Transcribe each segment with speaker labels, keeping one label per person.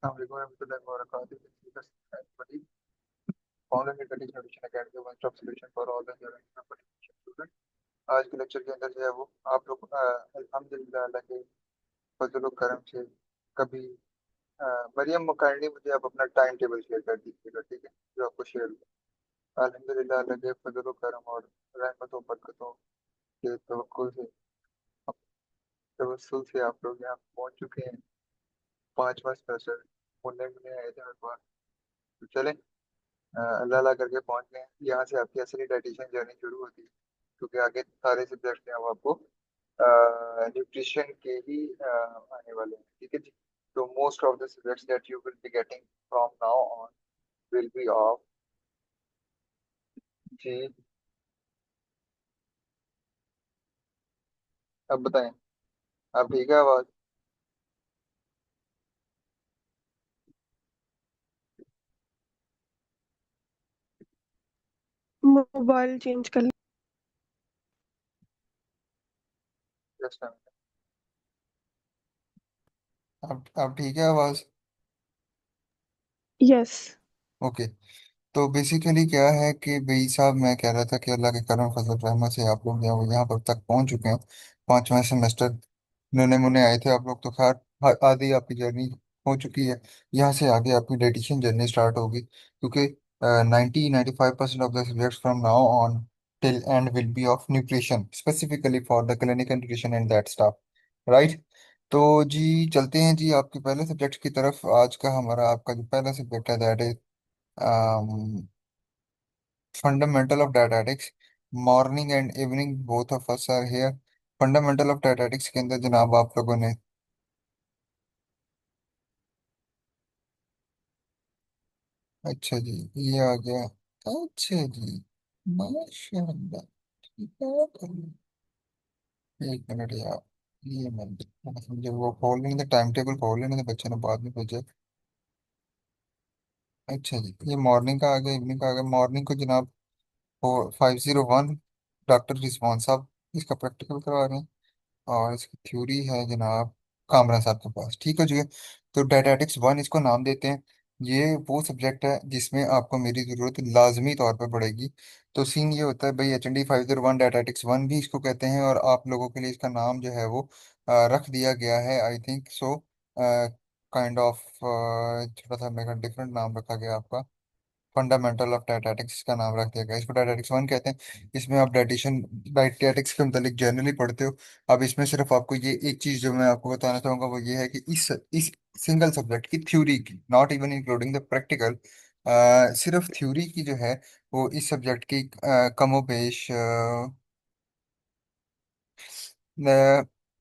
Speaker 1: Online education academy one stop solution for all student. आज के lecture के अंदर जो है वो आप लोग अल्हम्दुलिल्लाह अल्लाह के फजल करम से कभी मरियम काइंडली मुझे आप अपना टाइम टेबल शेयर कर दीजिएगा, ठीक है, जो आपको शेयर हुआ। अल्हम्दुलिल्लाह अल्लाह के फजल करम और रहमतों बरकतों के तवस्सुल से आप लोग यहाँ पहुंच चुके हैं। पांचवा सेमेस्टर मुन्ने मुन्ने आए थे मेरे पास, तो चलें अल्लाह अल्लाह करके पहुंच गए हैं। यहाँ से आपकी असली डाइटिशियन जर्नी शुरू होती है, क्योंकि आगे सारे सब्जेक्ट हैं वो आपको न्यूट्रिशन के ही आने वाले हैं, ठीक है जी। तो most of the subjects that you will be getting from now on will be of जी। अब बताएं, अब ठीक है आवाज?
Speaker 2: मोबाइल चेंज कर।
Speaker 1: जस्ट अब ठीक है आवाज?
Speaker 2: यस।
Speaker 1: ओके। तो बेसिकली क्या है कि भाई साहब, मैं कह रहा था कि अल्लाह के करम फजल रहमत से आप लोग जो है वो यहाँ पर तक पहुंच चुके हैं। पांचवा सेमेस्टर नन्हे मुन्ने आए थे आप लोग, तो खैर आधी आपकी जर्नी हो चुकी है। यहाँ से आगे आपकी डाइटिशियन जर्नी स्टार्ट होगी, क्योंकि 90-95% of the subjects from now on till and will be of nutrition, specifically for the clinical nutrition and that stuff, right. तो जी चलते हैं जी आपके पहले सब्जेक्ट की तरफ। आज का हमारा आपका जो पहला सब्जेक्ट है that is fundamental of dietetics. Morning and evening both of us are here. Fundamental of dietetics के अंदर जनाब आप लोगों ने, अच्छा जी, ये आ गया। अच्छा जी, माशाल्लाह, ठीक है, एक मिनट यार, ये मैं समझे वो खोल लेने टाइम टेबल खोल लेने बच्चे ने बाद में भेजा। अच्छा जी, ये मॉर्निंग का आ गया, इवनिंग का आ गया। मॉर्निंग को जनाब 501 डॉक्टर रिजवान साहब इसका प्रैक्टिकल करवा रहे हैं, और इसकी थ्योरी है जनाब कामरा साहब के पास, ठीक हो जी। तो डायटेटिक्स वन इसको नाम देते हैं। ये वो सब्जेक्ट है जिसमें आपको मेरी ज़रूरत लाजमी तौर पर पड़ेगी। तो सीन ये होता है भाई, HND 501 डायटेटिक्स वन भी इसको कहते हैं, और आप लोगों के लिए इसका नाम जो है वो रख दिया गया है, I think so, kind of थोड़ा सा मेरा डिफरेंट नाम रखा गया आपका। फंडामेंटल ऑफ डायटेटिक्स का नाम रख दिया गया, इसको डायटेटिक्स वन कहते हैं। इसमें आप डायटेटिक्स के मतलब जनरली पढ़ते हो। अब इसमें सिर्फ आपको ये एक चीज जो मैं आपको बताना चाहूंगा वो ये है कि इस सिंगल सब्जेक्ट की थ्योरी की, not even including the practical, सिर्फ थ्योरी की जो है वो इस सब्जेक्ट की कमोबेश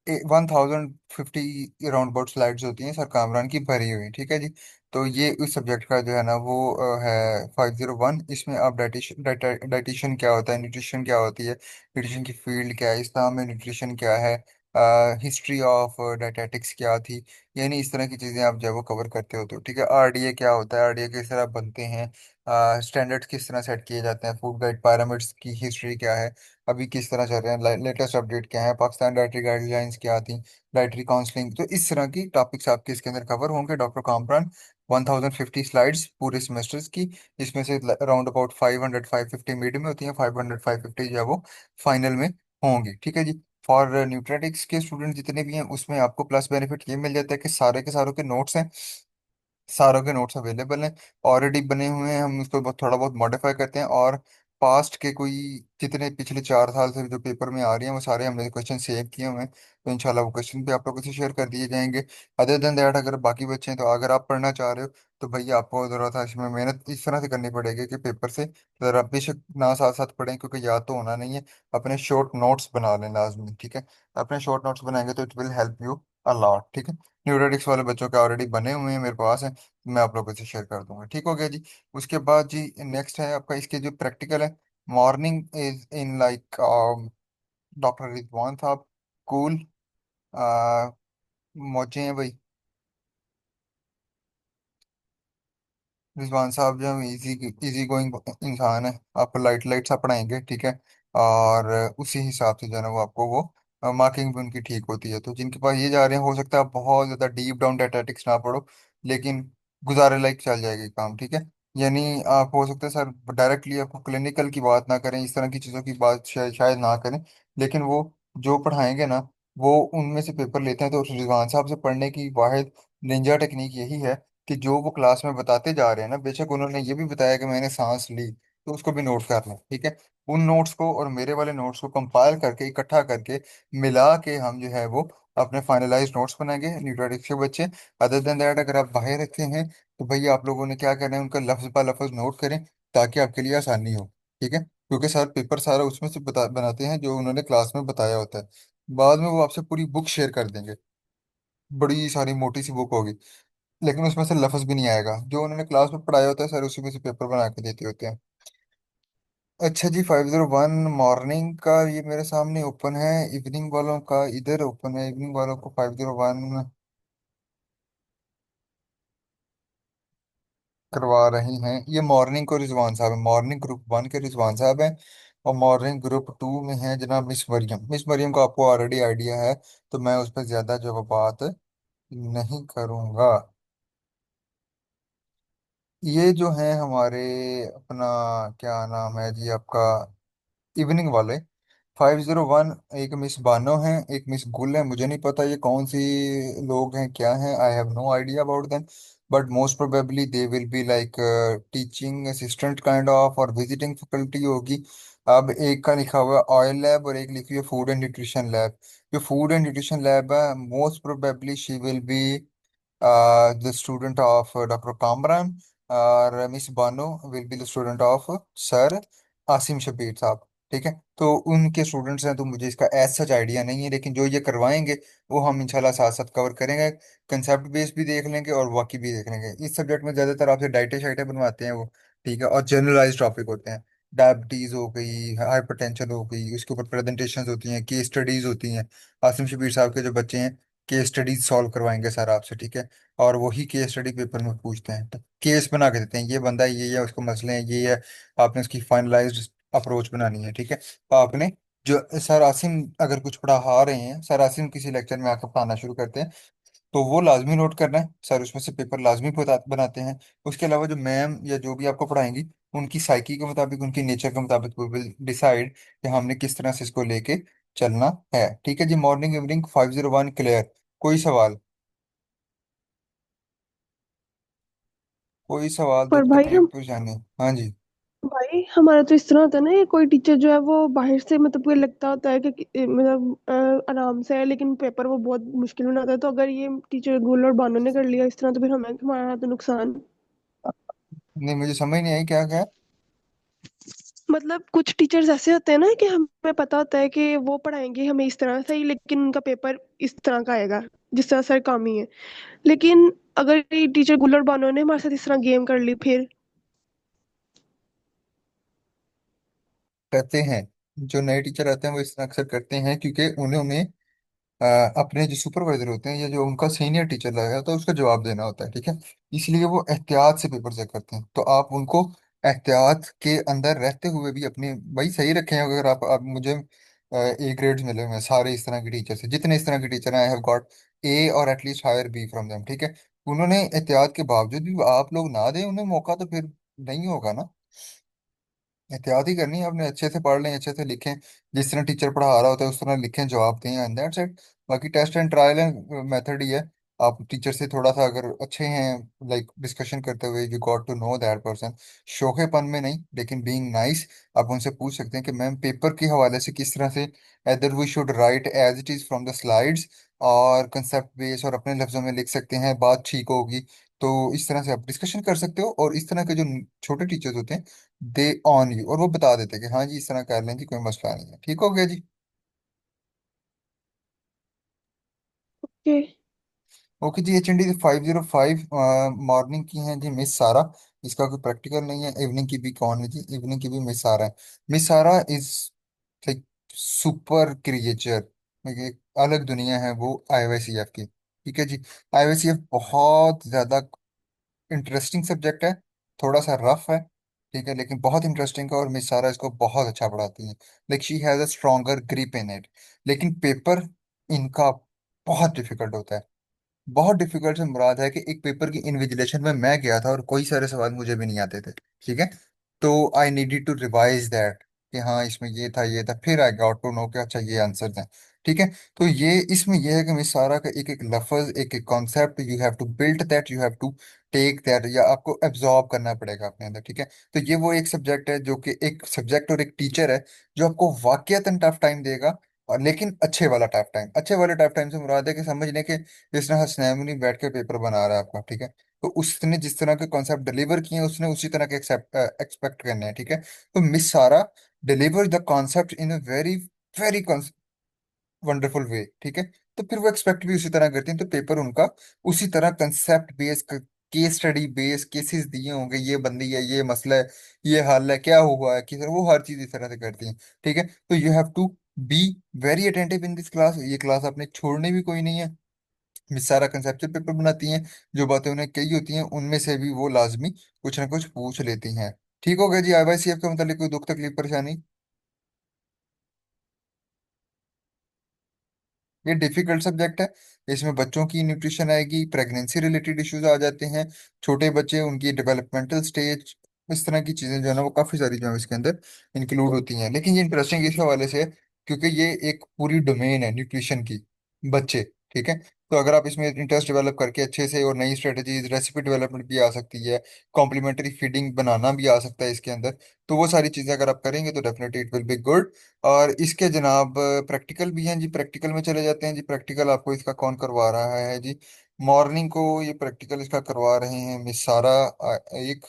Speaker 1: 1050 राउंड अबाउट स्लाइड्स होती हैं सर कामरान की भरी हुई, ठीक है जी। तो ये उस सब्जेक्ट का जो है ना वो है 501। इसमें आप डाइटिशियन क्या होता है, न्यूट्रिशन क्या होती है, न्यूट्रिशन की फील्ड क्या है, इस्लाम में न्यूट्रिशन क्या है, हिस्ट्री ऑफ डाइटेटिक्स क्या थी, यानी इस तरह की चीज़ें आप जो है वो कवर करते होते हो, ठीक है। RDA क्या होता है, RDA किस तरह बनते हैं, स्टैंडर्ड्स किस तरह सेट किए जाते हैं, फूड गाइड पैरामिड्स की हिस्ट्री क्या है, अभी किस तरह चल रहे हैं, लेटेस्ट अपडेट क्या है, पाकिस्तान डाइटरी गाइडलाइंस क्या आती, डाइटरी काउंसलिंग, तो इस तरह की टॉपिक्स आपके इसके अंदर कवर होंगे। डॉक्टर कामरान 1050 स्लाइड्स पूरे सेमेस्टर्स की, इसमें से अराउंड अबाउट 500-550 मिड में होती हैं, 500-550 जो है वो फाइनल में होंगी, ठीक है जी। फॉर न्यूट्रेटिक्स के स्टूडेंट जितने भी हैं उसमें आपको प्लस बेनिफिट ये मिल जाता है कि सारे के सारों के नोट्स हैं, सारों के नोट्स अवेलेबल हैं, ऑलरेडी बने हुए हैं, हम उसको थोड़ा बहुत मॉडिफाई करते हैं, और पास्ट के कोई जितने पिछले 4 साल से जो पेपर में आ रही हैं वो सारे हमने क्वेश्चन सेव किए हुए हैं, तो इंशाल्लाह वो क्वेश्चन भी आप लोगों से शेयर कर दिए जाएंगे। अदर देन दैट, अगर बाकी बच्चे हैं तो अगर आप पढ़ना चाह रहे हो तो भैया आपको ज़रा सा इसमें मेहनत इस तरह से करनी पड़ेगी कि पेपर से ज़रा बेशक ना साथ साथ पढ़ें, क्योंकि याद तो होना नहीं है। अपने शॉर्ट नोट्स बना लें लाजमी, ठीक है। अपने शॉर्ट नोट्स बनाएंगे तो it will help you a lot, ठीक है। न्यूरेटिक्स वाले बच्चों के ऑलरेडी बने हुए हैं मेरे पास है, मैं आप लोगों से शेयर कर दूंगा, ठीक हो गया जी। उसके बाद जी नेक्स्ट है आपका इसके जो प्रैक्टिकल है। Morning is in like doctor Rizwan साहब, कूल, मौजे हैं भाई। रिजवान साहब जो है इजी इजी गोइंग इंसान है, आपको लाइट लाइट सा पढ़ाएंगे, ठीक है। और उसी हिसाब से जो है ना वो आपको वो मार्किंग भी उनकी ठीक होती है। तो जिनके पास ये जा रहे हैं, हो सकता है आप बहुत ज़्यादा डीप डाउन डायटेटिक्स ना पढ़ो, लेकिन गुजारे लायक चल जाएगी काम, ठीक है। यानी आप हो सकता है सर डायरेक्टली आपको क्लिनिकल की बात ना करें, इस तरह की चीज़ों की बात शायद ना करें, लेकिन वो जो पढ़ाएंगे ना, वो उनमें से पेपर लेते हैं। तो रिजवान साहब से पढ़ने की वाहिद निंजा टेक्निक यही है कि जो वो क्लास में बताते जा रहे हैं ना, बेशक उन्होंने ये भी बताया कि मैंने सांस ली, तो उसको भी नोट कर लें, ठीक है। उन नोट्स को और मेरे वाले नोट्स को कंपाइल करके इकट्ठा करके मिला के हम जो है वो अपने फाइनलाइज नोट्स बनाएंगे न्यूट्रेटिक्स के बच्चे। अदर देन दैट, अगर आप बाहर रखे हैं तो भैया आप लोगों ने क्या करना है, उनका लफ्ज बा लफ्ज नोट करें ताकि आपके लिए आसानी हो, ठीक है। क्योंकि सर पेपर सारा उसमें से बनाते हैं जो उन्होंने क्लास में बताया होता है। बाद में वो आपसे पूरी बुक शेयर कर देंगे, बड़ी सारी मोटी सी बुक होगी, लेकिन उसमें से लफ्ज भी नहीं आएगा। जो उन्होंने क्लास में पढ़ाया होता है सर उसी में से पेपर बना के देते होते हैं। अच्छा जी, 501 मॉर्निंग का ये मेरे सामने ओपन है, इवनिंग वालों का इधर ओपन है। इवनिंग वालों को 501 करवा रही हैं। ये मॉर्निंग को रिजवान साहब है, मॉर्निंग ग्रुप 1 के रिजवान साहब हैं। और मॉर्निंग ग्रुप 2 में है जनाब मिस मरियम। मिस मरियम को आपको ऑलरेडी आइडिया है, तो मैं उस पर ज़्यादा जो बात नहीं करूँगा। ये जो है हमारे अपना, क्या नाम है जी आपका, इवनिंग वाले 501, एक मिस बानो है, एक मिस गुल है। मुझे नहीं पता ये कौन सी लोग हैं, क्या हैं, I have no idea about them. But most probably they will be like teaching assistant kind of, और विजिटिंग फैकल्टी होगी। अब एक का लिखा हुआ है ऑयल लैब और एक लिखी हुई है फूड एंड न्यूट्रिशन लैब। जो फूड एंड न्यूट्रिशन लैब है, most probably she will be the student of Dr. Kamran, और miss Bano will be the student of sir Asim Shabir साहब, ठीक है। तो उनके स्टूडेंट्स हैं, तो मुझे इसका एज सच आइडिया नहीं है, लेकिन जो ये करवाएंगे वो हम इंशाल्लाह साथ साथ कवर करेंगे। कंसेप्ट बेस भी देख लेंगे और वाकई भी देख लेंगे। इस सब्जेक्ट में ज़्यादातर आपसे डाइटें शाइटें बनवाते हैं वो, ठीक है, और जनरलाइज टॉपिक होते हैं। डायबिटीज़ हो गई, हाइपरटेंशन हो गई, उसके ऊपर प्रेजेंटेशंस होती हैं, केस स्टडीज होती हैं। आसिम शबीर साहब के जो बच्चे हैं, केस स्टडीज सॉल्व करवाएंगे सर आपसे, ठीक है। और वही केस स्टडी पेपर में पूछते हैं, तो केस बना के देते हैं, ये बंदा ये है, उसको मसले हैं ये है। आपने उसकी फाइनलाइज्ड अप्रोच बनानी है, ठीक है। तो आपने जो सर आसिम अगर कुछ पढ़ा रहे हैं, सर आसिम किसी लेक्चर में आकर पढ़ाना शुरू करते हैं, तो वो लाजमी नोट करना है सर, उसमें से पेपर लाजमी बनाते हैं। उसके अलावा जो मैम या जो भी आपको पढ़ाएंगी, उनकी साइकी के मुताबिक, उनकी नेचर के मुताबिक वो विल डिसाइड कि हमने किस तरह से इसको लेके चलना है, ठीक है जी। Morning evening 501 clear. कोई सवाल? कोई सवाल तो
Speaker 2: पर
Speaker 1: उत्तर नहीं पूछाने? हाँ जी।
Speaker 2: भाई हमारा तो इस तरह होता है ना, ये कोई टीचर जो है वो बाहर से मतलब कोई लगता होता है मतलब आराम से है, लेकिन पेपर वो बहुत मुश्किल बनाता है। तो अगर ये टीचर गुल और बानो ने कर लिया इस तरह, तो फिर हमें हमारा तो नुकसान।
Speaker 1: नहीं, मुझे समझ नहीं आई, क्या क्या?
Speaker 2: मतलब कुछ टीचर्स ऐसे होते हैं ना कि हमें पता होता है कि वो पढ़ाएंगे हमें इस तरह से ही, लेकिन उनका पेपर इस तरह का आएगा जिस तरह सर काम ही है। लेकिन अगर ये टीचर गुल और बानो ने हमारे साथ इस तरह गेम कर ली फिर।
Speaker 1: करते हैं, जो नए टीचर आते हैं वो इस तरह अक्सर करते हैं, क्योंकि उन्होंने अ, अपने जो सुपरवाइजर होते हैं या जो उनका सीनियर टीचर लगा होता है उसका जवाब देना होता है, ठीक है। इसलिए वो एहतियात से पेपर चेक करते हैं। तो आप उनको एहतियात के अंदर रहते हुए भी अपने भाई सही रखें। अगर आप मुझे ए ग्रेड्स मिले हुए हैं सारे इस तरह के टीचर से, जितने इस तरह के टीचर हैं, आई हैव गॉट ए और at least higher B from them, ठीक है। उन्होंने एहतियात के बावजूद भी आप लोग ना दें उन्हें मौका, तो फिर नहीं होगा ना। एहतियात ही करनी है आपने, अच्छे से पढ़ लें, अच्छे से लिखें, जिस तरह टीचर पढ़ा रहा होता है उस तरह लिखें, जवाब दें, एंड दैट्स इट। बाकी test and trial and method ही है। आप टीचर से थोड़ा सा अगर अच्छे हैं, लाइक डिस्कशन करते हुए, you got to know that person, शोखेपन में नहीं लेकिन बीइंग नाइस, आप उनसे पूछ सकते हैं कि मैम पेपर के हवाले से किस तरह से either we should write as it is from the slides, और कंसेप्ट बेस और अपने लफ्जों में लिख सकते हैं, बात ठीक होगी। तो इस तरह से आप डिस्कशन कर सकते हो। और इस तरह के जो छोटे टीचर्स होते हैं, दे ऑन यू, और वो बता देते हैं कि हाँ जी इस तरह कर लें जी, कोई मसला नहीं है, ठीक हो गया जी।
Speaker 2: ओके।
Speaker 1: ओके जी। एच एन डी 505 मॉर्निंग की हैं जी मिस सारा। इसका कोई प्रैक्टिकल नहीं है। इवनिंग की भी कौन है जी? इवनिंग की भी मिस सारा है। मिस सारा इज लाइक सुपर क्रिएचर, एक अलग दुनिया है वो आईवाईसीएफ की, ठीक है जी। आईवाईसीएफ बहुत ज्यादा इंटरेस्टिंग सब्जेक्ट है, थोड़ा सा रफ है, ठीक है, लेकिन बहुत इंटरेस्टिंग है। और मिस सारा इसको बहुत अच्छा पढ़ाती है, like she has a stronger grip in it. लेकिन पेपर इनका बहुत डिफिकल्ट होता है। बहुत डिफिकल्ट से मुराद है कि एक पेपर की इन्विजिलेशन में मैं गया था और कोई सारे सवाल मुझे भी नहीं आते थे, ठीक है। तो I needed to revise that कि हाँ इसमें ये था, फिर आई गॉट टू नो कि अच्छा ये आंसर हैं, ठीक है। तो ये इसमें ये है कि मिस सारा का एक एक लफ्ज, एक एक concept, you have to build that, you have to take that, या आपको एब्जॉर्ब करना पड़ेगा अपने अंदर, ठीक है। तो ये वो एक सब्जेक्ट है जो कि एक सब्जेक्ट और एक टीचर है जो आपको वाकई टफ टाइम देगा, और लेकिन अच्छे वाला टफ टाइम, अच्छे वाले टफ टाइम से मुराद है कि समझने के जिस तरह हसनैन नहीं बैठ के पेपर बना रहा है आपका, ठीक है। तो उसने जिस तरह के कॉन्सेप्ट डिलीवर किए हैं उसने उसी तरह के एक्सपेक्ट करने हैं, ठीक है। तो मिस सारा deliver the concept in a very very wonderful वे, ठीक है। तो फिर वो एक्सपेक्ट भी उसी तरह करती हैं, तो पेपर उनका उसी तरह concept base, case study base, cases दिए होंगे, ये बंदी है, ये मसला है, ये हल है, क्या हुआ है, किस वो हर चीज इस तरह से करती हैं, ठीक है। तो you have to be very attentive in this class, ये क्लास आपने छोड़नी भी कोई नहीं है। मिस सारा कंसेप्चुअल पेपर बनाती हैं, जो बातें उन्हें कही होती हैं उनमें से भी वो लाजमी कुछ ना कुछ पूछ लेती हैं। ठीक हो गया जी, आईवाईसीएफ के मतलब कोई दुख तकलीफ परेशानी? ये डिफिकल्ट सब्जेक्ट है, इसमें बच्चों की न्यूट्रिशन आएगी, प्रेगनेंसी रिलेटेड इश्यूज आ जाते हैं, छोटे बच्चे उनकी डेवलपमेंटल स्टेज, इस तरह की चीजें जो है ना वो काफी सारी जो है इसके अंदर इंक्लूड होती हैं। लेकिन ये इंटरेस्टिंग इस हवाले से है क्योंकि ये एक पूरी डोमेन है न्यूट्रिशन की, बच्चे, ठीक है। तो अगर आप इसमें इंटरेस्ट डेवलप करके अच्छे से, और नई स्ट्रेटजीज, रेसिपी डेवलपमेंट भी आ सकती है, कॉम्प्लीमेंट्री फीडिंग बनाना भी आ सकता है इसके अंदर, तो वो सारी चीजें अगर आप करेंगे तो definitely it will be good. और इसके जनाब प्रैक्टिकल भी हैं जी, प्रैक्टिकल में चले जाते हैं जी। प्रैक्टिकल आपको इसका कौन करवा रहा है जी? मॉर्निंग को ये प्रैक्टिकल इसका करवा रहे हैं मिस सारा, एक,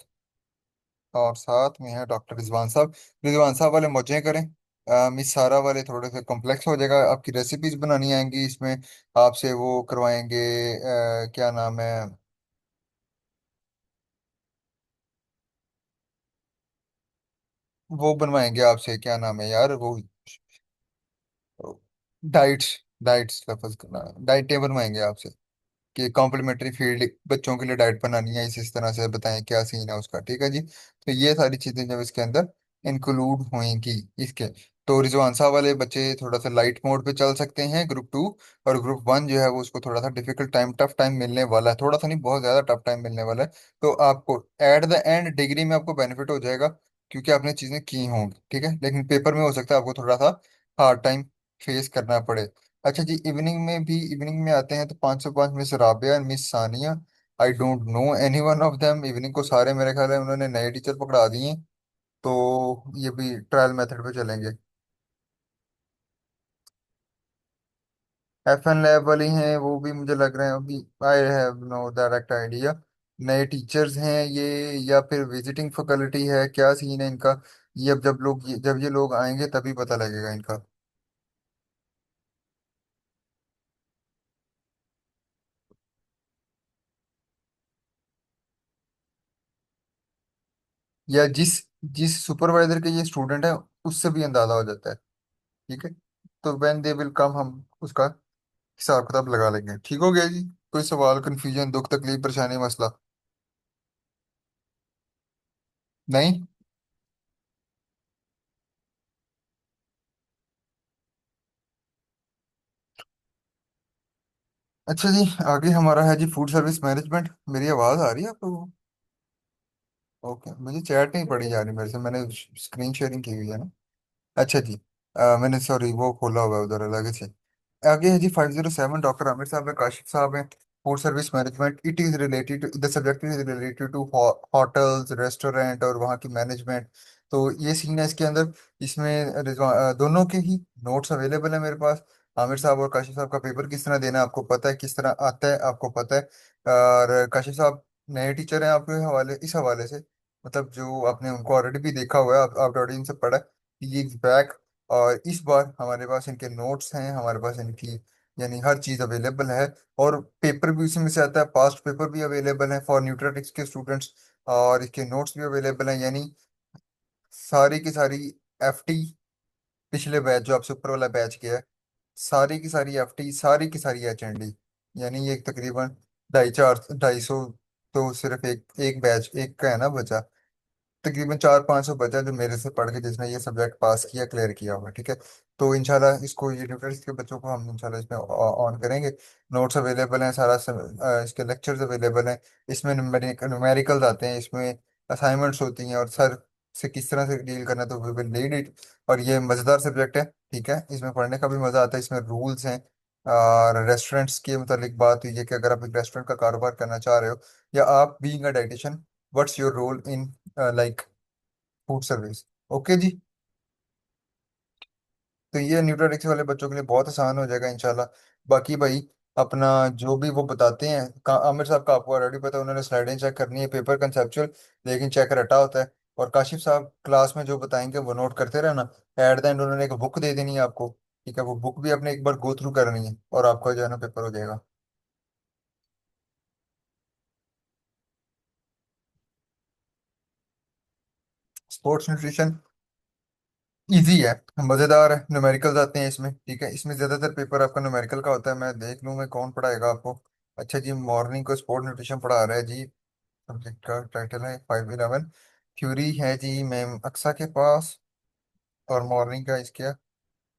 Speaker 1: और साथ में है डॉक्टर रिजवान साहब। रिजवान साहब वाले मौजे करें, मिस सारा वाले थोड़े से कॉम्प्लेक्स हो जाएगा, आपकी रेसिपीज बनानी आएंगी इसमें, आपसे वो करवाएंगे, क्या नाम है, वो बनवाएंगे आपसे, क्या नाम है यार वो, डाइट्स, डाइट्स लफज करना, डाइटें बनवाएंगे आपसे कि कॉम्प्लीमेंट्री फील्ड बच्चों के लिए डाइट बनानी है, इस तरह से बताएं क्या सीन है उसका, ठीक है जी। तो ये सारी चीजें जब इसके अंदर इंक्लूड होंगी इसके, तो रिजवान साहब वाले बच्चे थोड़ा सा लाइट मोड पे चल सकते हैं ग्रुप 2, और ग्रुप 1 जो है वो उसको थोड़ा सा डिफिकल्ट टाइम, टफ टाइम मिलने वाला है, थोड़ा सा नहीं बहुत ज्यादा टफ टाइम मिलने वाला है। तो आपको एट द एंड डिग्री में आपको बेनिफिट हो जाएगा क्योंकि आपने चीजें की होंगी, ठीक है। लेकिन पेपर में हो सकता है आपको थोड़ा सा हार्ड टाइम फेस करना पड़े। अच्छा जी, इवनिंग में भी, इवनिंग में आते हैं तो 505 miss Rabia and miss Sania, I don't know any one of them. Evening को सारे मेरे ख्याल है उन्होंने नए टीचर पकड़ा दिए हैं, तो ये भी ट्रायल मेथड पे चलेंगे। एफ एन लैब वाली हैं वो भी मुझे लग रहे हैं अभी, I have no direct idea, नए टीचर्स हैं ये, या फिर विजिटिंग फैकल्टी है, क्या सीन है इनका? ये अब जब ये लोग आएंगे तभी पता लगेगा इनका। या जिस जिस सुपरवाइजर के ये स्टूडेंट है उससे भी अंदाजा हो जाता है, ठीक है। तो व्हेन दे विल कम हम उसका हिसाब किताब लगा लेंगे। ठीक हो गया जी, कोई सवाल, कंफ्यूजन, दुख तकलीफ, परेशानी, मसला? नहीं? अच्छा जी, आगे हमारा है जी फूड सर्विस मैनेजमेंट। मेरी आवाज़ आ रही है आपको? ओके, मुझे चैट नहीं पड़ी जा रही मेरे से, मैंने स्क्रीन शेयरिंग की हुई है ना। अच्छा जी, मैंने सॉरी वो खोला हुआ है उधर अलग से। आगे है जी 507, डॉक्टर आमिर साहब है, काशिफ साहब हैं। Food service management, it is related to the subject, is related to hotels, restaurant और वहाँ की मैनेजमेंट। तो ये सीन है इसके अंदर। इसमें दोनों के ही नोट्स अवेलेबल है मेरे पास। आमिर साहब और काशिफ साहब का पेपर किस तरह देना है आपको पता है, किस तरह आता है आपको पता है। और काशिफ साहब नए टीचर हैं आपके हवाले, इस हवाले से मतलब जो आपने उनको ऑलरेडी भी देखा हुआ है, आप ऑलरेडी इनसे पढ़ा है, ये बैक। और इस बार हमारे पास इनके नोट्स हैं, हमारे पास इनकी यानी हर चीज़ अवेलेबल है, और पेपर भी उसी में से आता है, पास्ट पेपर भी अवेलेबल है फॉर न्यूट्रेटिक्स के स्टूडेंट्स, और इसके नोट्स भी अवेलेबल हैं, यानी सारी की सारी एफटी, पिछले बैच जो आपसे ऊपर वाला बैच किया है, सारी की सारी एफटी, सारी की सारी एचएनडी, यानी ये तकरीबन 250 250, तो सिर्फ एक एक बैच एक का है ना बचा, तकरीबन 400-500 बचा जो मेरे से पढ़ के जिसने ये सब्जेक्ट पास किया, क्लियर किया हुआ है, ठीक है। तो इंशाल्लाह इसको, ये न्यूट्रल्स के बच्चों को हम इंशाल्लाह इसमें ऑन करेंगे। नोट्स अवेलेबल हैं, सारा इसके लेक्चर्स अवेलेबल हैं। इसमें न्यूमेरिकल्स आते हैं, इसमें असाइनमेंट्स होती हैं, और सर से किस तरह से डील करना है, तो वी विल लीड इट। और ये मज़ेदार सब्जेक्ट है, ठीक है, इसमें पढ़ने का भी मज़ा आता है। इसमें रूल्स हैं, और रेस्टोरेंट्स के मतलब बात हुई है कि अगर आप एक रेस्टोरेंट का कारोबार करना चाह रहे हो, या आप being a dietitian, what's your role in like food service. Okay जी। तो ये न्यूट्रिटिक्स वाले बच्चों के लिए बहुत आसान हो जाएगा इंशाल्लाह। बाकी भाई, अपना जो भी वो बताते हैं, आमिर साहब का आपको ऑलरेडी पता है, उन्होंने स्लाइडें चेक करनी है, पेपर कंसेप्चुअल, लेकिन चेक रटा होता है। और काशिफ साहब क्लास में जो बताएंगे वो नोट करते रहना। एट द एंड उन्होंने एक बुक दे देनी है आपको, ठीक है, वो बुक भी आपने एक बार गो थ्रू करनी है, और आपका जो है ना पेपर हो जाएगा। स्पोर्ट्स न्यूट्रिशन इजी है, मजेदार है, न्यूमेरिकल्स आते हैं इसमें, ठीक है। इसमें ज्यादातर पेपर आपका न्यूमेरिकल का होता है। मैं देख लूँ मैं कौन पढ़ाएगा आपको। अच्छा जी, मॉर्निंग को स्पोर्ट न्यूट्रिशन पढ़ा रहा है जी। सब्जेक्ट का टाइटल है 511। थ्योरी है जी मैम अक्सा के पास, और मॉर्निंग का इसके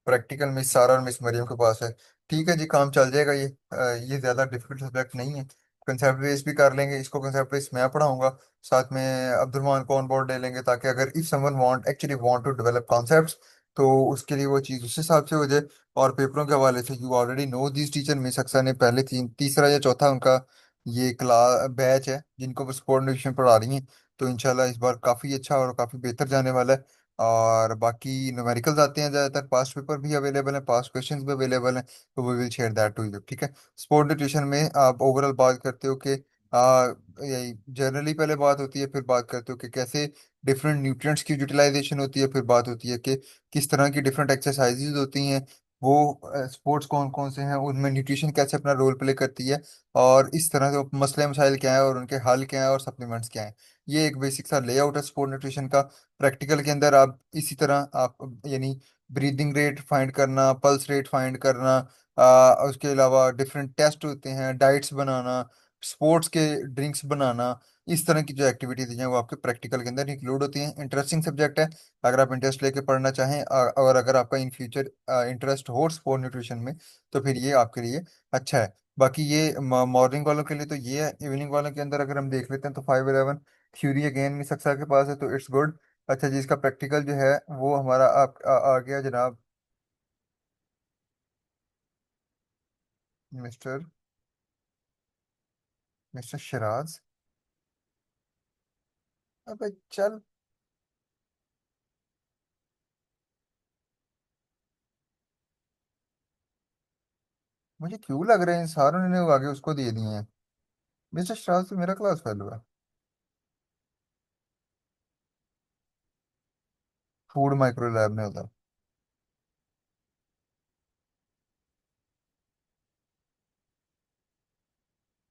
Speaker 1: प्रैक्टिकल मिस सारा और मिस मरियम के पास है। ठीक है जी, काम चल जाएगा ये। ये ज्यादा डिफिकल्ट सब्जेक्ट नहीं है। कंसेप्ट बेस भी कर लेंगे इसको, कंसेप्ट बेस मैं पढ़ाऊंगा, साथ में अब्दुलरमान को ऑन बोर्ड ले लेंगे, ताकि अगर if someone want actually want to develop concepts, तो उसके लिए वो चीज़ उस हिसाब से हो जाए। और पेपरों के हवाले से you already know this teacher miss अक्सर ने पहले तीसरा या चौथा उनका ये क्लास बैच है जिनको वो स्पोर्ट न्यूट्रिशन पढ़ा रही हैं। तो इंशाल्लाह इस बार काफ़ी अच्छा और काफ़ी बेहतर जाने वाला है। और बाकी न्यूमेरिकल्स आते हैं ज़्यादातर, पास्ट पेपर भी अवेलेबल है, पास्ट क्वेश्चंस भी अवेलेबल हैं, तो we will share that to you, ठीक है। स्पोर्ट न्यूट्रिशन में आप ओवरऑल बात करते हो कि आ, यही जनरली पहले बात होती है, फिर बात करते हो कि कैसे डिफरेंट न्यूट्रिएंट्स की यूटिलाइजेशन होती है, फिर बात होती है कि किस तरह की डिफरेंट एक्सरसाइजेज होती हैं, वो स्पोर्ट्स कौन कौन से हैं, उनमें न्यूट्रिशन कैसे अपना रोल प्ले करती है, और इस तरह से मसले मसाइल क्या है और उनके हल क्या है और सप्लीमेंट्स क्या है। ये एक बेसिक सा लेआउट है स्पोर्ट न्यूट्रिशन का। प्रैक्टिकल के अंदर आप इसी तरह आप यानी ब्रीदिंग रेट फाइंड करना, पल्स रेट फाइंड करना, उसके अलावा डिफरेंट टेस्ट होते हैं, डाइट्स बनाना, स्पोर्ट्स के ड्रिंक्स बनाना, इस तरह की जो एक्टिविटीज हैं वो आपके प्रैक्टिकल के अंदर इंक्लूड होती हैं। इंटरेस्टिंग सब्जेक्ट है, अगर आप इंटरेस्ट लेके पढ़ना चाहें, और अगर आपका इन फ्यूचर इंटरेस्ट हो स्पोर्ट न्यूट्रिशन में, तो फिर ये आपके लिए अच्छा है। बाकी ये मॉर्निंग वालों के लिए तो ये है। इवनिंग वालों के अंदर अगर हम देख लेते हैं तो 511 थ्योरी अगेन मिस सक्सा के पास है, तो इट्स गुड। अच्छा जी, इसका प्रैक्टिकल जो है वो हमारा आ गया जनाब, मिस्टर मिस्टर शराज। अबे चल, मुझे क्यों लग रहा है इन सारों ने आगे उसको दे दिए हैं। मिस्टर शराज तो मेरा क्लास फेलो है, फूड माइक्रो लैब में होता।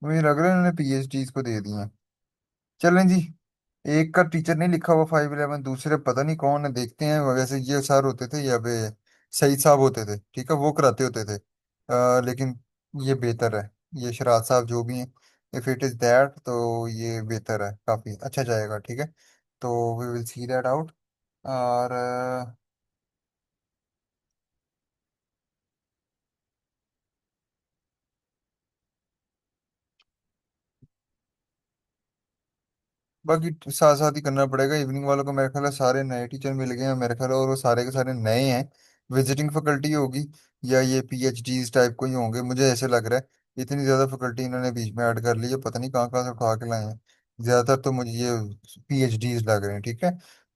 Speaker 1: मुझे लग रहा है इन्होंने पीएचडी को दे दिए हैं। चलें जी, एक का टीचर नहीं लिखा हुआ 511, दूसरे पता नहीं कौन है, देखते हैं। वैसे ये सर होते थे या पे सईद साहब होते थे, ठीक है, वो कराते होते थे। लेकिन ये बेहतर है, ये शराद साहब जो भी हैं, इफ इट इज दैट तो ये बेहतर है, काफी अच्छा जाएगा, ठीक है। तो we will see that out. और बाकी साथ साथ ही करना पड़ेगा। इवनिंग वालों को मेरे ख्याल है सारे नए टीचर मिल गए हैं मेरे ख्याल है, और वो सारे के सारे नए हैं। विजिटिंग फैकल्टी होगी, या ये पीएचडी टाइप को ही होंगे, मुझे ऐसे लग रहा है। इतनी ज्यादा फैकल्टी इन्होंने बीच में ऐड कर ली है, पता नहीं कहाँ कहाँ से उठा के लाए हैं। ज्यादातर तो मुझे ये पीएचडी लग रहे हैं, ठीक है।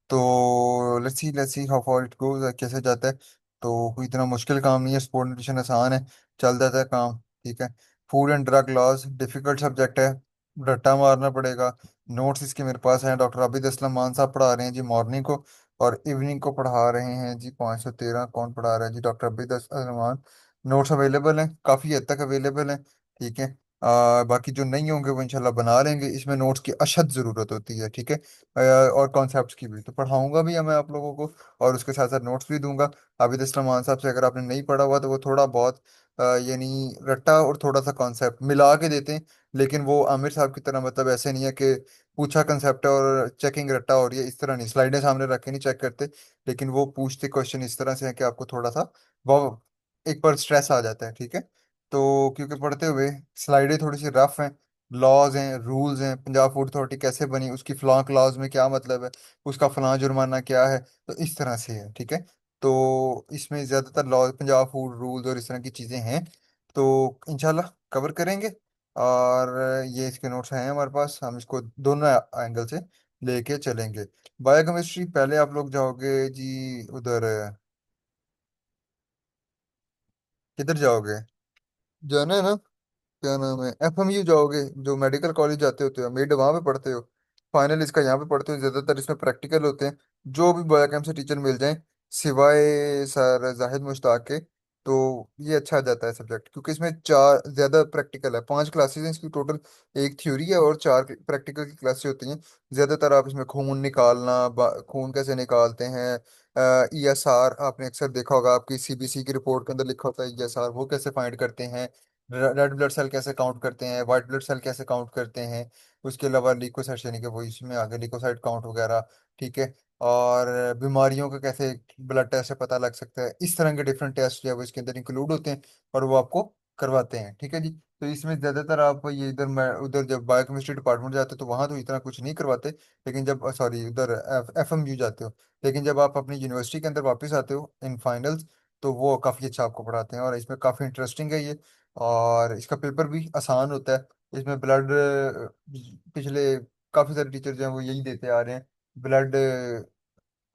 Speaker 1: तो let's see how for it goes, कैसे जाता है। तो कोई इतना मुश्किल काम नहीं है, स्पोर्ट न्यूट्रिशन आसान है, चल जाता है काम, ठीक है। Food and drug laws difficult subject है, रट्टा मारना पड़ेगा। नोट्स इसके मेरे पास हैं, डॉक्टर आबिद असलम मान साहब पढ़ा रहे हैं जी मॉर्निंग को, और इवनिंग को पढ़ा रहे हैं जी 513। कौन पढ़ा रहा है जी? डॉक्टर आबिद असलमान। नोट्स अवेलेबल हैं, काफ़ी हद तक अवेलेबल हैं, ठीक है। बाकी जो नहीं होंगे वो इंशाल्लाह बना लेंगे। इसमें नोट्स की अशद ज़रूरत होती है, ठीक है। और कॉन्सेप्ट्स की भी तो पढ़ाऊंगा भी मैं आप लोगों को, और उसके साथ साथ नोट्स भी दूंगा। आबिद इस्लाम मान साहब से अगर आपने नहीं पढ़ा हुआ तो वो थोड़ा बहुत यानी रट्टा और थोड़ा सा कॉन्सेप्ट मिला के देते हैं। लेकिन वो आमिर साहब की तरह मतलब ऐसे नहीं है कि पूछा कंसेप्ट है और चेकिंग रट्टा हो रही है, इस तरह नहीं, स्लाइडें सामने रख के नहीं चेक करते। लेकिन वो पूछते क्वेश्चन इस तरह से है कि आपको थोड़ा सा वो एक बार स्ट्रेस आ जाता है, ठीक है। तो क्योंकि पढ़ते हुए स्लाइडें थोड़ी सी रफ हैं, लॉज हैं, रूल्स हैं, पंजाब फूड अथॉरिटी कैसे बनी, उसकी फलां क्लाज में क्या मतलब है, उसका फलां जुर्माना क्या है, तो इस तरह से है, ठीक है। तो इसमें ज़्यादातर लॉ पंजाब फूड रूल्स और इस तरह की चीज़ें हैं। तो इंशाल्लाह कवर करेंगे। और ये इसके नोट्स हैं हमारे पास, हम इसको दोनों एंगल से लेके चलेंगे। बायोकेमिस्ट्री पहले आप लोग जाओगे जी उधर, किधर जाओगे, जाना है ना, क्या नाम है, एफएमयू जाओगे, जो मेडिकल कॉलेज जाते होते हो, मेड वहां पे पढ़ते हो, फाइनल इसका यहाँ पे पढ़ते हो। ज्यादातर इसमें प्रैक्टिकल होते हैं, जो भी बायोकेम से टीचर मिल जाए सिवाय सर जाहिद मुश्ताक के, तो ये अच्छा जाता है सब्जेक्ट, क्योंकि इसमें चार ज्यादा प्रैक्टिकल है, 5 क्लासेस हैं इसकी टोटल, एक थ्योरी है और 4 प्रैक्टिकल की क्लासेस होती हैं। ज्यादातर आप इसमें खून निकालना, खून कैसे निकालते हैं, ईएसआर आपने अक्सर देखा होगा, आपकी सीबीसी की रिपोर्ट के अंदर लिखा होता है ईएसआर, वो कैसे फाइंड करते हैं, रेड ब्लड सेल कैसे काउंट करते हैं, वाइट ब्लड सेल कैसे काउंट करते हैं, उसके अलावा लिकोसाइट यानी कि वो इसमें आगे लिकोसाइट काउंट वगैरह, ठीक है। और बीमारियों का कैसे ब्लड टेस्ट से पता लग सकता है, इस तरह के डिफरेंट टेस्ट जो है वो इसके अंदर इंक्लूड होते हैं, और वो आपको करवाते हैं, ठीक है जी। तो इसमें ज्यादातर आप ये इधर उधर जब बायोकेमिस्ट्री डिपार्टमेंट जाते हो तो वहाँ तो इतना कुछ नहीं करवाते, लेकिन जब सॉरी उधर एफएमयू जाते हो, लेकिन जब आप अपनी यूनिवर्सिटी के अंदर वापस आते हो इन फाइनल्स, तो वो काफ़ी अच्छा आपको पढ़ाते हैं, और इसमें काफ़ी इंटरेस्टिंग है ये। और इसका पेपर भी आसान होता है। इसमें ब्लड पिछले काफ़ी सारे टीचर जो हैं वो यही देते आ रहे हैं, ब्लड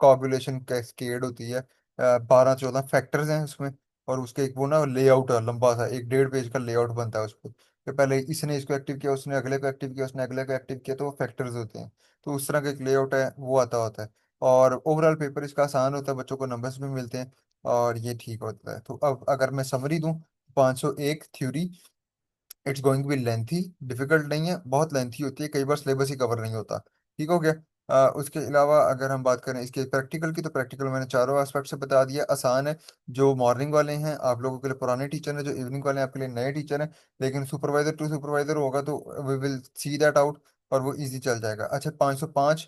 Speaker 1: कोagulation कैस्केड होती है, 12-14 फैक्टर्स हैं उसमें, और उसके एक वो ना लेआउट है लंबा सा, 1-1.5 पेज का लेआउट बनता है उस पर, कि पहले इसने इसको एक्टिव किया, उसने अगले को एक्टिव किया, उसने अगले को एक्टिव किया, तो वो फैक्टर्स होते हैं। तो उस तरह का एक लेआउट है वो आता होता है। और ओवरऑल पेपर इसका आसान होता है, बच्चों को नंबर्स भी मिलते हैं, और ये ठीक होता है। तो अब अगर मैं समरी दूं, 501 theory, it's going to be lengthy, difficult नहीं है, बहुत लेंथी होती है, कई बार सिलेबस ही कवर नहीं होता, ठीक हो गया। उसके अलावा अगर हम बात करें इसके प्रैक्टिकल की, तो प्रैक्टिकल मैंने चारों एस्पेक्ट से बता दिया, आसान है। जो मॉर्निंग वाले हैं आप लोगों के लिए पुराने टीचर हैं, जो इवनिंग वाले हैं आपके लिए नए टीचर हैं, लेकिन सुपरवाइजर टू सुपरवाइजर होगा तो we will see that out, और वो इजी चल जाएगा। अच्छा, 505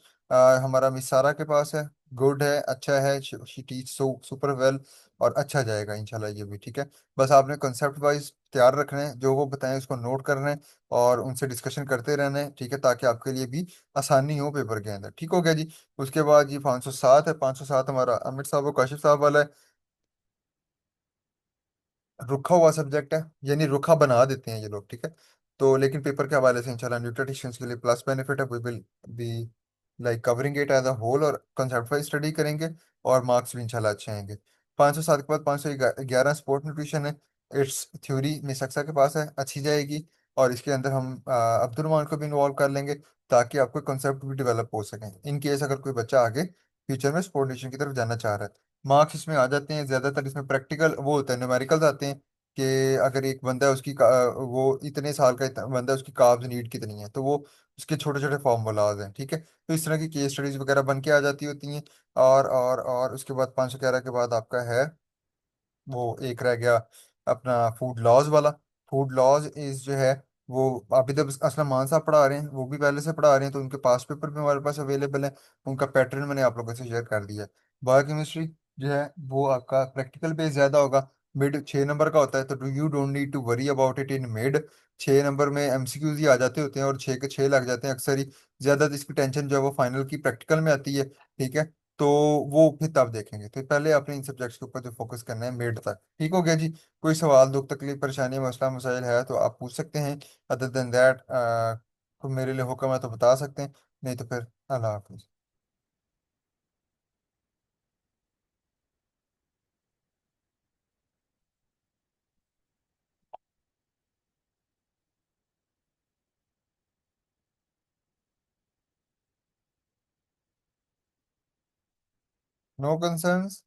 Speaker 1: हमारा मिस सारा के पास है, गुड है, अच्छा है, she teach so super well, और अच्छा जाएगा इंशाल्लाह ये भी, ठीक है। बस आपने कंसेप्ट वाइज तैयार रखना है, जो वो बताएं उसको नोट करना है, और उनसे डिस्कशन करते रहना है, ठीक है, ताकि आपके लिए भी आसानी हो पेपर के अंदर, ठीक हो गया जी। उसके बाद ये 507 है, 507 हमारा अमित साहब और काशिफ साहब वाला है। रुखा हुआ सब्जेक्ट है, यानी रुखा बना देते हैं ये लोग, ठीक है। तो लेकिन पेपर के हवाले से इंशाल्लाह न्यूट्रिशंस के लिए प्लस बेनिफिट है, we will be like covering it as a whole, और कंसेप्ट वाइज स्टडी करेंगे, और मार्क्स भी इंशाल्लाह अच्छे आएंगे। 507 के बाद 511 स्पोर्ट न्यूट्रिशन है, इट्स थ्योरी में सक्सा के पास है, अच्छी जाएगी। और इसके अंदर हम अब्दुल रहमान को भी इन्वॉल्व कर लेंगे, ताकि आपको कंसेप्ट भी डेवलप हो सकें, इन केस अगर कोई बच्चा आगे फ्यूचर में स्पोर्ट न्यूट्रिशन की तरफ जाना चाह रहा है। मार्क्स इसमें आ जाते हैं ज्यादातर, इसमें प्रैक्टिकल वो होता है, न्यूमेरिकल्स आते हैं, कि अगर एक बंदा है उसकी वो इतने साल का बंदा है, उसकी कार्ब्स नीड कितनी है, तो वो उसके छोटे छोटे फॉर्मूलाज हैं, ठीक है। तो इस तरह की केस स्टडीज वगैरह बन के आ जाती होती हैं। और उसके बाद 511 के बाद आपका है, वो एक रह गया अपना फूड लॉज वाला। फूड लॉज इज जो है, वो अभी तक असलम मान साहब पढ़ा रहे हैं, वो भी पहले से पढ़ा रहे हैं, तो उनके पास पेपर भी हमारे पास अवेलेबल है, उनका पैटर्न मैंने आप लोगों से शेयर कर दिया है। बायोकेमिस्ट्री जो है वो आपका प्रैक्टिकल बेस ज्यादा होगा, मिड 6 नंबर का होता है, तो you don't need to worry about it in mid. 6 number में एमसीक्यूज ही आ जाते होते हैं, और 6 के 6 लग जाते हैं अक्सर ही। ज्यादा इसकी टेंशन जो है वो फाइनल की प्रैक्टिकल में आती है, ठीक है। तो वो फिर तब देखेंगे, तो पहले अपने इन सब्जेक्ट्स के ऊपर जो फोकस करना है मिड तक, ठीक हो गया जी। कोई सवाल दुख तकलीफ परेशानी मसला मसाइल है तो आप पूछ सकते हैं, अदर देन दैट तो मेरे लिए हुक्म है तो बता सकते हैं, नहीं तो फिर अल्लाह हाफिज। नो कंसर्न्स,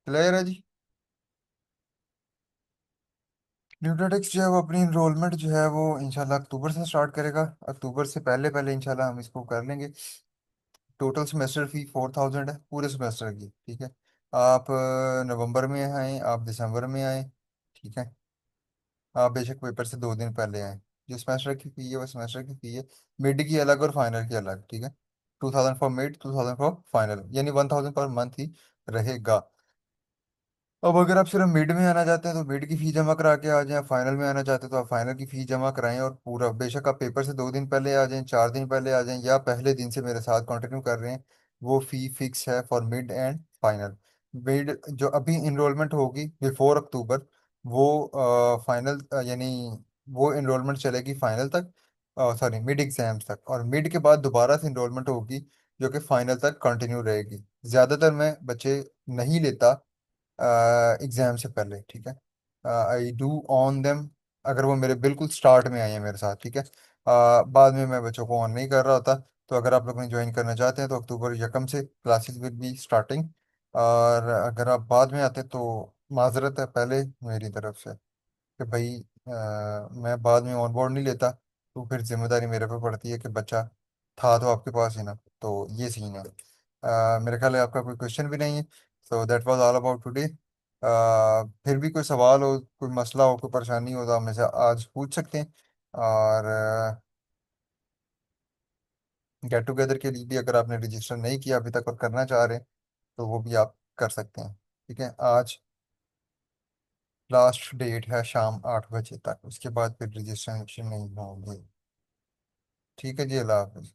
Speaker 1: क्लियर है जी। न्यूट्रेटिक्स जो है वो अपनी इनरोलमेंट जो है वो इंशाल्लाह अक्टूबर से स्टार्ट करेगा। अक्टूबर से पहले पहले इंशाल्लाह हम इसको कर लेंगे। टोटल सेमेस्टर फी 4000 है पूरे सेमेस्टर की, ठीक है। आप नवंबर में आए, आप दिसंबर में आए, ठीक है। आप बेशक पेपर से 2 दिन पहले आए। जो सेमेस्टर की फी है वो सेमेस्टर की फी है। मिड की अलग और फाइनल की अलग, ठीक है। 2000 फॉर मिड, 2000 फॉर फाइनल, यानी 1000 पर मंथ ही रहेगा। अब अगर आप सिर्फ मिड में आना चाहते हैं तो मिड की फी जमा करा के आ जाएं, फाइनल में आना चाहते हैं तो आप फाइनल की फी जमा कराएं। और पूरा बेशक आप पेपर से 2 दिन पहले आ जाएं, 4 दिन पहले आ जाएं, या पहले दिन से मेरे साथ कंटिन्यू कर रहे हैं, वो फी फिक्स है for mid and final. Mid जो अभी इनरोलमेंट होगी बिफोर अक्टूबर, वो फाइनल यानी वो इनरोलमेंट चलेगी फाइनल तक, सॉरी मिड एग्जाम्स तक। और मिड के बाद दोबारा से इनरोलमेंट होगी जो कि फाइनल तक कंटिन्यू रहेगी। ज़्यादातर मैं बच्चे नहीं लेता एग्जाम से पहले, ठीक है। आई डू ऑन देम अगर वो मेरे बिल्कुल स्टार्ट में आए हैं मेरे साथ, ठीक है। बाद में मैं बच्चों को ऑन नहीं कर रहा होता। तो अगर आप लोग ने ज्वाइन करना चाहते हैं तो अक्टूबर यकम से क्लासेस विल बी स्टार्टिंग। और अगर आप बाद में आते हैं तो माजरत है पहले मेरी तरफ से कि भाई मैं बाद में ऑन बोर्ड नहीं लेता। तो फिर जिम्मेदारी मेरे पे पड़ती है कि बच्चा था तो आपके पास ही ना। तो ये सीन है। मेरे ख्याल है आपका कोई क्वेश्चन भी नहीं है। So that was all about today. फिर भी कोई सवाल हो, कोई मसला हो, कोई परेशानी हो तो आप मुझसे आज पूछ सकते हैं। और गेट टुगेदर के लिए भी अगर आपने रजिस्टर नहीं किया अभी तक और करना चाह रहे हैं तो वो भी आप कर सकते हैं, ठीक है। आज लास्ट डेट है शाम 8 बजे तक, उसके बाद फिर रजिस्ट्रेशन नहीं होंगे। ठीक है जी, अल्लाह हाफिज़।